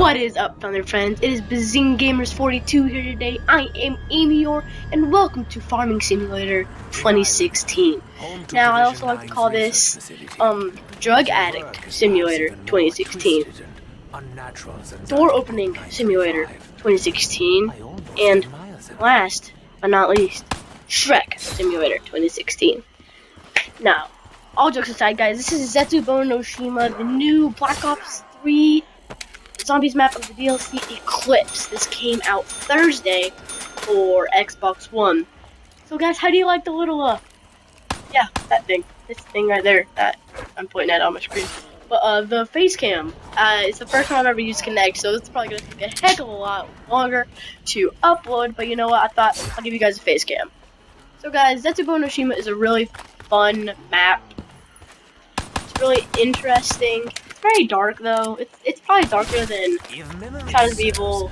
What is up, Thunder friends? It is BazingaMers42 here today. I am Amior, and welcome to Farming Simulator 2016. Now, I also like to call this Drug Addict Simulator 2016, Door Opening Simulator 2016, and last but not least, Shrek Simulator 2016. Now, all jokes aside, guys, this is Zetsubou no Shima, the new Black Ops 3 Zombies map of the DLC Eclipse. This came out Thursday for Xbox One. So guys, how do you like the little, yeah, that thing. This thing right there that I'm pointing at on my screen. But, the face cam, it's the first time I've ever used Kinect, so it's probably going to take a heck of a lot longer to upload, but you know what, I thought I'll give you guys a face cam. So guys, Zetsubou no Shima is a really fun map. It's really interesting. Very dark though. It's probably darker than Shadows of Evil,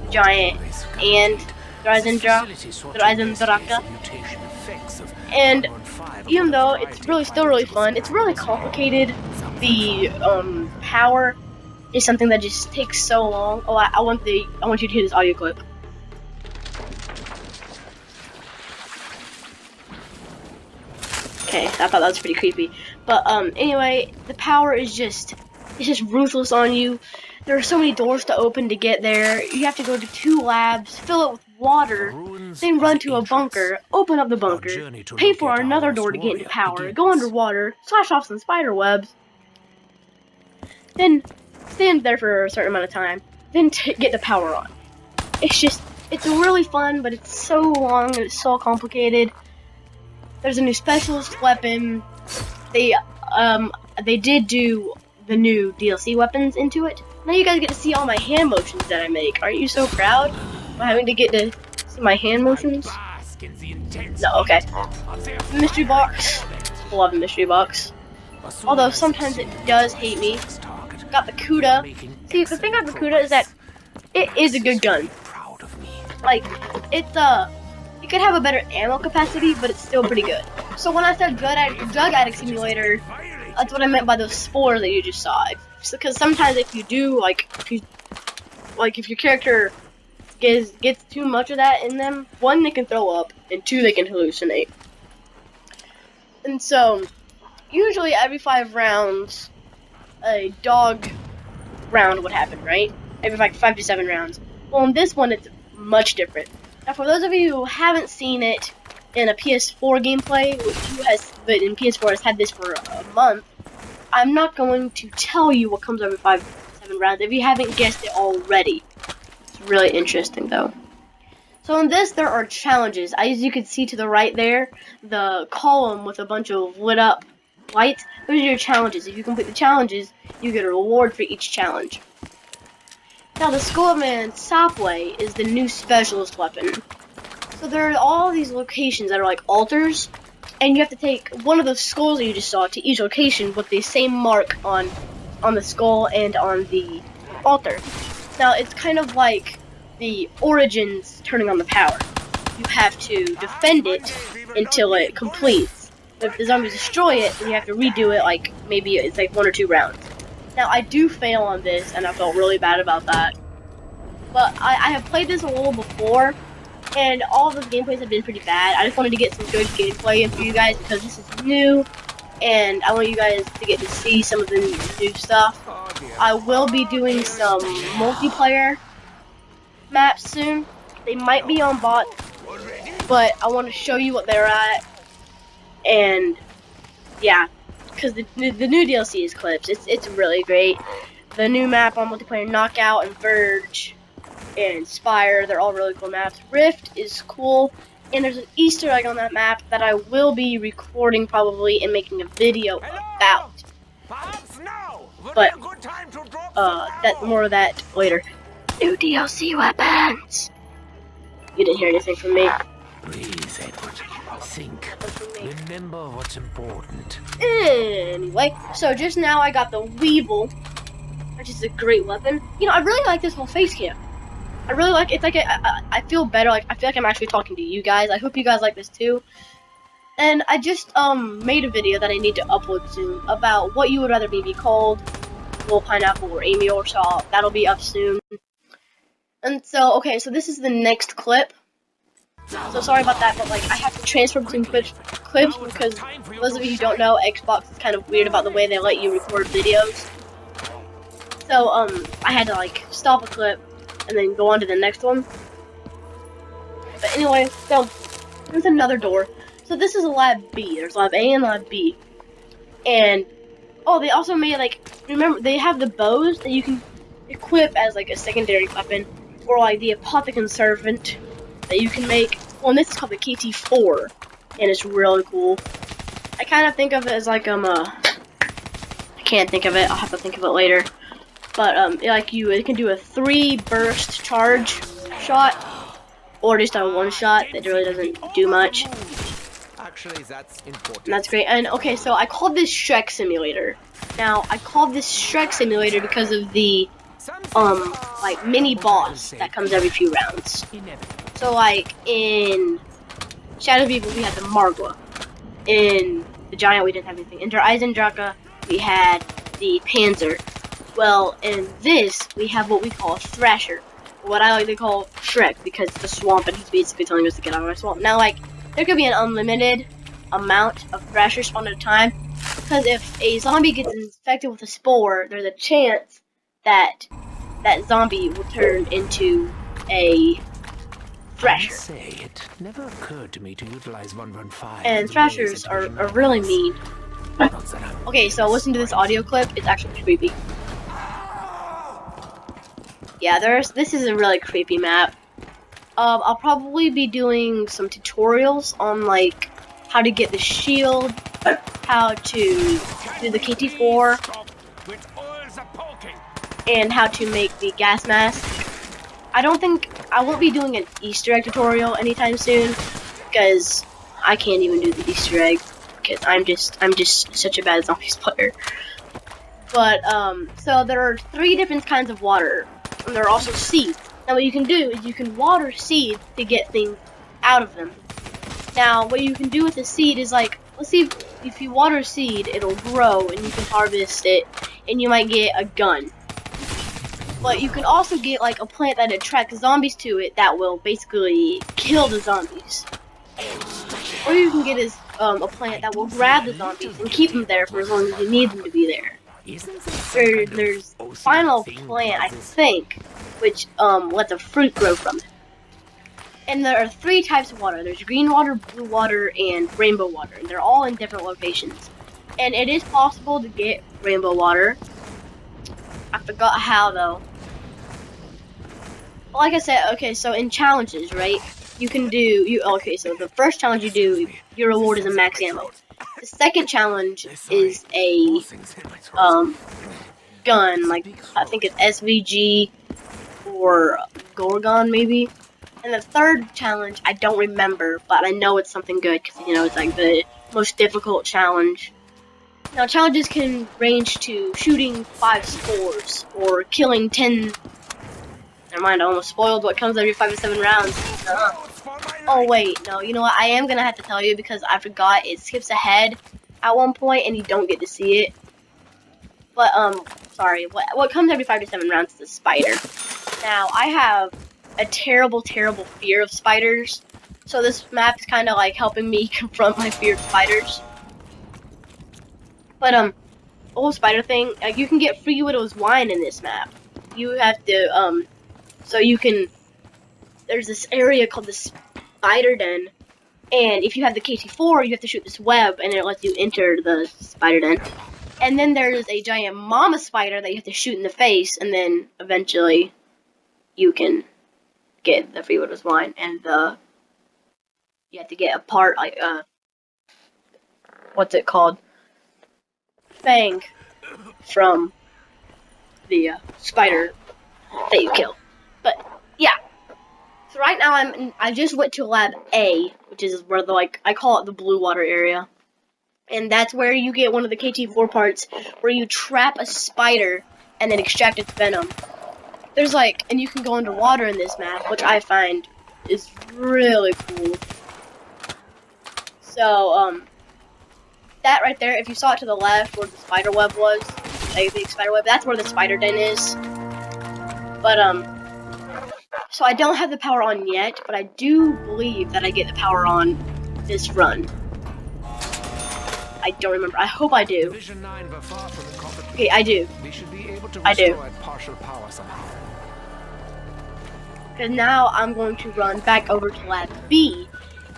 Giant, and Drazen Draka. And even though it's still really fun, it's really complicated. The power is something that just takes so long. Oh, I want you to hear this audio clip. Okay, I thought that was pretty creepy. But anyway, the power is just ruthless on you. There are so many doors to open to get there. You have to go to 2 labs, fill it with water, then run to a bunker, open up the bunker, pay for another door to get into power, go underwater, slash off some spider webs, then stand there for a certain amount of time, then get the power on. It's really fun, but it's so long and it's so complicated. There's a new specialist weapon. They did do the new DLC weapons into it. Now you guys get to see all my hand motions that I make. Aren't you so proud of having to get to see my hand motions? No, okay. Mystery box. Love the mystery box. Although sometimes it does hate me. Got the Kuda. See, the thing about the Kuda is that it is a good gun. Like, it's it could have a better ammo capacity, but it's still pretty good. So when I said Drug Addict Simulator, that's what I meant by those spores that you just saw. Because sometimes if you do, if your character gets too much of that in them, 1, they can throw up, and 2, they can hallucinate. And so, usually every 5 rounds, a dog round would happen, right? Every 5 to 7 rounds. Well, in this one, it's much different. Now, for those of you who haven't seen it in a PS4 gameplay, but in PS4 has had this for a month, I'm not going to tell you what comes every 5 to 7 rounds if you haven't guessed it already. It's really interesting, though. So in this, there are challenges. As you can see to the right there, the column with a bunch of lit up lights, those are your challenges. If you complete the challenges, you get a reward for each challenge. Now, the Skull of Man Sapway is the new specialist weapon. So there are all these locations that are like altars, and you have to take one of those skulls that you just saw to each location with the same mark on the skull and on the altar. Now, it's kind of like the Origins turning on the power. You have to defend it until it completes. If the zombies destroy it, then you have to redo it, like maybe it's like 1 or 2 rounds. Now, I do fail on this, and I felt really bad about that. But I have played this a little before, and all of the gameplays have been pretty bad. I just wanted to get some good gameplay in for you guys, because this is new, and I want you guys to get to see some of the new stuff. I will be doing some multiplayer maps soon. They might be on bot, but I want to show you what they're at, and yeah. Because the new DLC is Eclipse. It's really great. The new map on multiplayer, Knockout and Verge and Spire, they're all really cool maps. Rift is cool, and there's an Easter egg on that map that I will be recording probably and making a video about. But more of that later. New DLC weapons. You didn't hear anything from me. Please, Edward, think. Remember what's important. Anyway, so just now I got the Weevil, which is a great weapon. You know, I really like this whole face cam. I really like it's like I feel better. Like I feel like I'm actually talking to you guys. I hope you guys like this too. And I just made a video that I need to upload soon about what you would rather me be called. apple, pineapple, or emu, so that'll be up soon. And so, okay, so this is the next clip. So sorry about that, but like I have to transfer between clips because for those of you who don't know, Xbox is kind of weird about the way they let you record videos. So I had to like stop a clip and then go on to the next one. But anyway, so there's another door. So this is a lab B. There's lab A and lab B. And oh, they also made like, remember they have the bows that you can equip as like a secondary weapon, or like the apothecary servant that you can make. Well, and this is called the KT4, and it's really cool. I kind of think of it as like I can't think of it. I'll have to think of it later. But like it can do a 3 burst charge shot, or just a 1 shot that really doesn't do much. Actually, that's important. And that's great. And okay, so I called this Shrek Simulator. Now I called this Shrek Simulator because of the like mini boss that comes every few rounds. So like in Shadow of Evil we had the Margwa. In the Giant we didn't have anything. In Der Eisendrache we had the Panzer. Well, in this we have what we call a Thrasher. What I like to call Shrek because it's a swamp and he's basically telling us to get out of our swamp. Now like there could be an unlimited amount of Thrashers spawned at a time, because if a zombie gets infected with a spore, there's a chance that that zombie will turn into a Thrasher. Say, it never occurred to me to utilize 115. And Thrashers are really mean. Okay, so listen to this audio clip. It's actually creepy. Yeah, this is a really creepy map. I'll probably be doing some tutorials on like how to get the shield, how to do the KT4, and how to make the gas mask. I won't be doing an Easter egg tutorial anytime soon because I can't even do the Easter egg because I'm just such a bad zombies player. But so there are 3 different kinds of water, and there are also seeds. Now what you can do is you can water seeds to get things out of them. Now what you can do with a seed is like, let's see if you water a seed, it'll grow and you can harvest it and you might get a gun. But you can also get like a plant that attracts zombies to it that will basically kill the zombies. Or you can get a plant that will grab the zombies and keep them there for as long as you need them to be there. There's a final plant, I think, which lets a fruit grow from it. And there are 3 types of water. There's green water, blue water, and rainbow water. And they're all in different locations. And it is possible to get rainbow water. I forgot how though. Like I said, okay, so in challenges, right? You can do okay, so the first challenge you do, your reward is a max ammo. The second challenge is a gun, like I think it's SVG or Gorgon maybe. And the third challenge, I don't remember, but I know it's something good because you know it's like the most difficult challenge. Now challenges can range to shooting 5 spores or killing 10. Never mind, I almost spoiled what comes every 5 to 7 rounds. Oh wait, no, you know what? I am gonna have to tell you because I forgot it skips ahead at one point and you don't get to see it. But sorry, what comes every 5 to 7 rounds is a spider. Now I have a terrible fear of spiders, so this map is kind of like helping me confront my fear of spiders. But the whole spider thing, like you can get Free Widow's wine in this map. You have to so you can. There's this area called the Spider Den, and if you have the KT4, you have to shoot this web, and it lets you enter the Spider Den. And then there's a giant mama spider that you have to shoot in the face, and then eventually you can get the Free Widow's wine, and you have to get a part like what's it called? Fang from the spider that you kill. But yeah. So right now I just went to lab A, which is where I call it the blue water area. And that's where you get one of the KT4 parts where you trap a spider and then extract its venom. There's and you can go underwater in this map, which I find is really cool. So that right there, if you saw it to the left where the spider web was, a big spider web. That's where the spider den is. But so I don't have the power on yet, but I do believe that I get the power on this run. I don't remember. I hope I do. Division 9 were far from incompetent. Okay, I do. We should be able to I do. restore partial power somehow. Because now I'm going to run back over to Lab B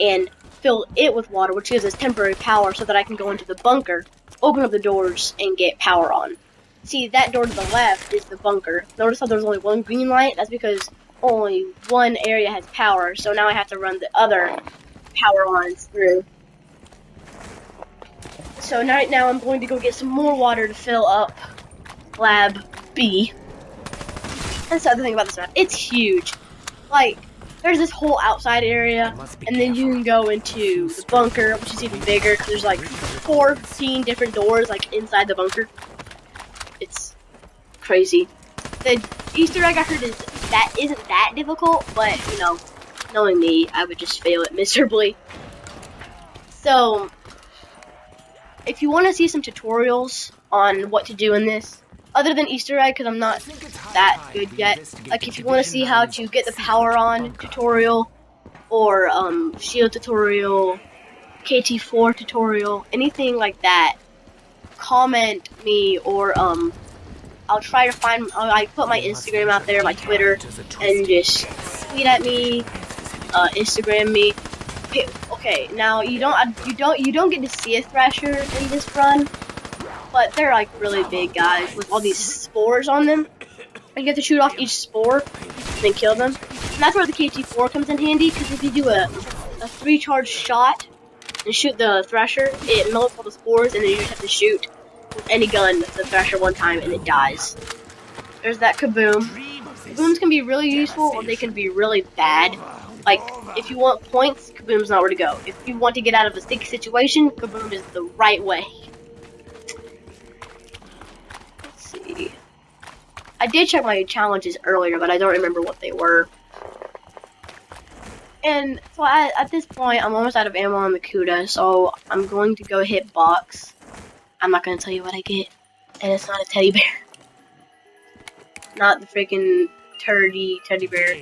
and fill it with water, which gives us temporary power so that I can go into the bunker, open up the doors, and get power on. See, that door to the left is the bunker. Notice how there's only one green light? That's because only one area has power, so now I have to run the other power lines through. So right now I'm going to go get some more water to fill up Lab B. That's the other thing about this map. It's huge. Like, there's this whole outside area, and then you can go into the bunker, which is even bigger, because there's like 14 different doors like inside the bunker. It's crazy. The Easter egg I heard is that isn't that difficult, but you know, knowing me, I would just fail it miserably. So, if you want to see some tutorials on what to do in this, other than Easter egg, because I'm not that good yet, like if you want to see how to get the power on tutorial, or shield tutorial, KT4 tutorial, anything like that, comment me, or I'll try to find, I put my Instagram out there, my Twitter, and just tweet at me, Instagram me. Okay, now you don't get to see a Thrasher in this run, but they're like really big guys with all these spores on them. And you get to shoot off each spore and then kill them. And that's where the KT4 comes in handy, because if you do a 3-charge shot and shoot the Thrasher, it melts all the spores, and then you just have to shoot with any gun the Thrasher one time and it dies. There's that Kaboom. Kabooms can be really useful, or they can be really bad. Like, if you want points, Kaboom's not where to go. If you want to get out of a sticky situation, Kaboom is the right way. Let's see. I did check my challenges earlier, but I don't remember what they were. And so at this point, I'm almost out of ammo on the Kuda, so I'm going to go hit box. I'm not going to tell you what I get. And it's not a teddy bear. Not the freaking teddy bear.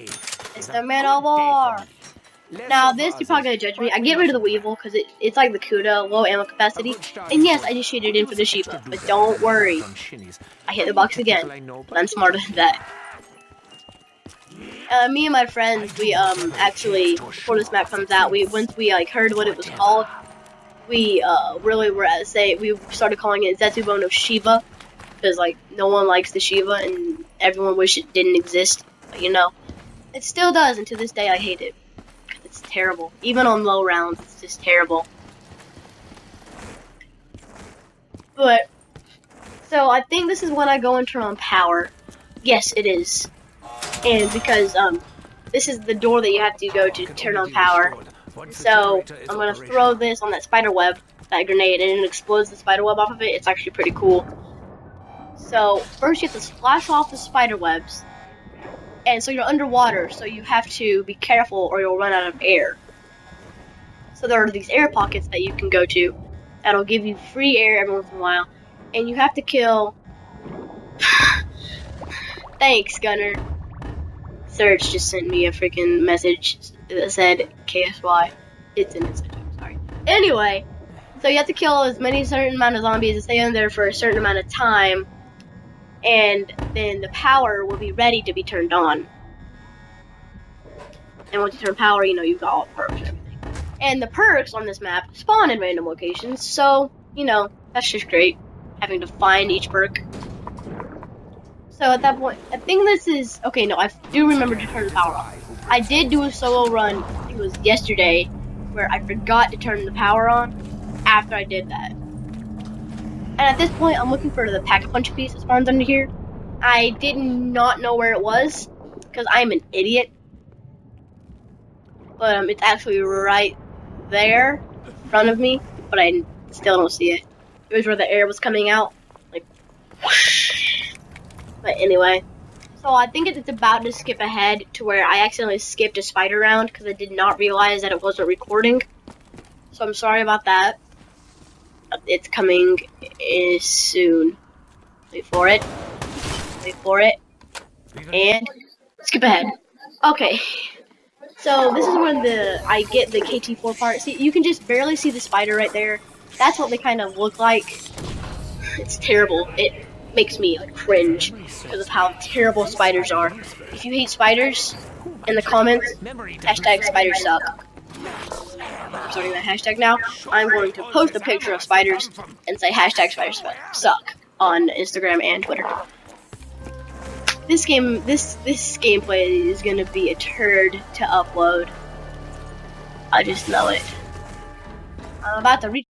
It's the metal bar. Now this, you're probably going to judge me. I get rid of the Weevil because it's like the Kuda, low ammo capacity. And yes, I just shaded in for the Shiva. But don't worry. I hit the box again. But I'm smarter than that. Me and my friends, we actually, before this map comes out, once we like heard what it was called, we really were we started calling it Zetsubo no Shiva, because like no one likes the Shiva and everyone wish it didn't exist. But you know, it still does, and to this day I hate it. It's terrible. Even on low rounds, it's just terrible. But so I think this is when I go and turn on power. Yes, it is. And because this is the door that you have to go to turn on power. So I'm gonna throw this on that spider web, that grenade, and it explodes the spider web off of it. It's actually pretty cool. So first you have to splash off the spider webs, and so you're underwater, so you have to be careful or you'll run out of air. So there are these air pockets that you can go to that'll give you free air every once in a while, and you have to kill. Thanks, Gunner. Serge just sent me a freaking message that said KSY. It's in his sorry. Anyway, so you have to kill as many certain amount of zombies and stay in there for a certain amount of time, and then the power will be ready to be turned on. And once you turn power, you know, you've got all the perks and everything. And the perks on this map spawn in random locations, so, you know, that's just great, having to find each perk. So at that point, I think this is, okay, no, I do remember to turn the power off. I did do a solo run, I think it was yesterday, where I forgot to turn the power on after I did that. And at this point, I'm looking for the Pack-a-Punch piece that spawns under here. I did not know where it was, because I'm an idiot. But it's actually right there, in front of me, but I still don't see it. It was where the air was coming out, like, whoosh. But anyway, so I think it's about to skip ahead to where I accidentally skipped a spider round because I did not realize that it wasn't recording. So I'm sorry about that. It's coming soon. Wait for it. Wait for it. And skip ahead. Okay. So this is when I get the KT4 part. See, you can just barely see the spider right there. That's what they kind of look like. It's terrible. It makes me like cringe because of how terrible spiders are. If you hate spiders, in the comments, hashtag spiders suck. I'm starting that hashtag now. I'm going to post a picture of spiders and say hashtag spiders suck on Instagram and Twitter. This gameplay is gonna be a turd to upload. I just know it. I'm about to reach